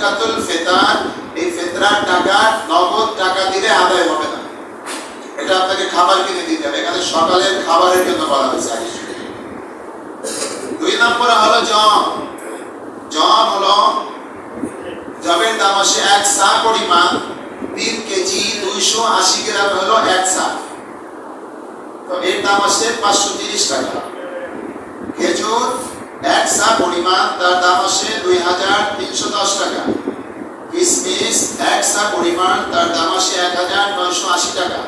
সাদকাতুল ফিতর, এই ফিতরার টাকা নগদ টাকা দিলে আদায় হবে না, এটা আপনাকে খাবার কিনে দিতে হবে। এখানে সকালের খাবারের জন্য বলা হয়েছে। 2 নম্বরে হলো জব। জব হলো, জবের দাম আসে 1 সা পরিমাণ, 3 কেজি 280 গ্রাম হলো 1 সা, তো এর দাম আসে 530 টাকা। খেজুর 1 সা পরিমাণ, তার দাম আসে 2310 টাকা। কিশমিশ 1 সা পরিমাণ, তার দাম আসে 1980 টাকা।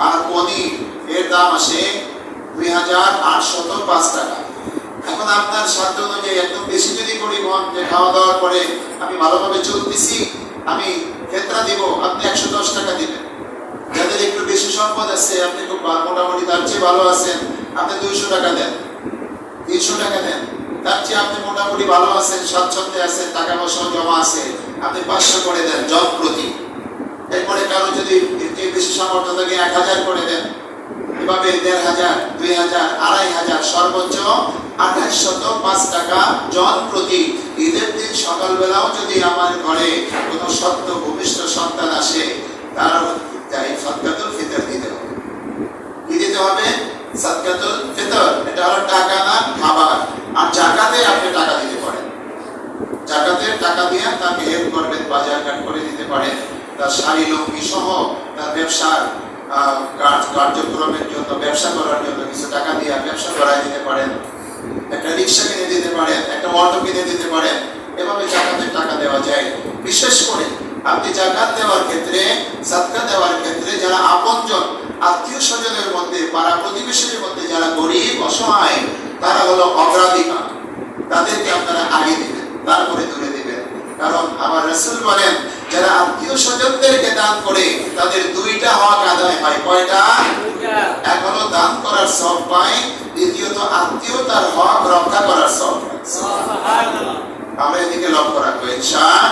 আর পনির এর দাম আসে 2805 টাকা। এখন আপনার সাধ্য অনুযায়ী একদম বেশি যদি পরিমাণ, যে খাওয়া দাওয়ার পরে আমি ভালোভাবে চলতেছি, আমি ফিতরা দিব, আপনি 110 টাকা দিবেন। যাদের একটু বেশি সম্পদ আছে, আপনি খুব মোটামুটি তার চেয়ে ভালো আছেন, আপনি 200 টাকা দেন, 300 টাকা দেন। তার চেয়ে আপনি মোটামুটি ভালো আছেন, স্বাচ্ছন্দ্যে আছেন, টাকা পয়সা জমা আছে, আপনি 500 করে দেন জন প্রতি। এরপরে কারো যদি একটু বেশি সামর্থ্য থাকে 1000 করে দেন। এভাবে 1500, 2000, 2500, সর্বোচ্চ 2805 টাকা জন প্রতি। ঈদের দিন সকালবেলাও যদি আমার ঘরে কোনো সত্য ভূমিষ্ঠ সন্তান আসে, তার যাই সাদকাতুল ফিতর দিতে হবে। কি দিতে হবে? সাদকাতুল ফিতর। এটা হলো টাকা না, খাবার। আর জাকাতে আপনি টাকা দিতে পারেন, জাকাতের টাকা দিয়ে তাকে হেল্প করবেন, বাজার ঘাট করে দিতে পারেন, তার শাড়ি লুঙ্গি সহ তার ব্যবসার কার্যক্রমের জন্য, ব্যবসা করার জন্য কিছু টাকা দিয়ে ব্যবসা করাই দিতে পারেন, একটা রিক্সা কিনে দিতে পারেন, একটা অটো কিনে দিতে পারেন। এভাবে জাকাতের টাকা দেওয়া যায়। বিশেষ করে আপনি জাকাত দেওয়ার ক্ষেত্রে, সাদকা দেওয়ার ক্ষেত্রে যারা আপনজন, আত্মীয় স্বজনের মধ্যে, পাড়া প্রতিবেশীর মধ্যে যারা গরিব অসহায়, তারা হলো অগ্রাধিকার, তাদেরকে আপনারা আগে দিবেন, তারপরে তুলে দিবেন। কারণ আমার রাসূল বলেন, যারা আত্মীয় স্বজনদেরকে দান করে তাদের 2টা হক আদায় হয়। কয়টা? এক হলো দান করার সওয়াব পায়, দ্বিতীয়ত আত্মীয়তার হক রক্ষা করার সওয়াব পায়। আমরা এদিকে লক্ষ্য রাখবো ইনশাআল্লাহ।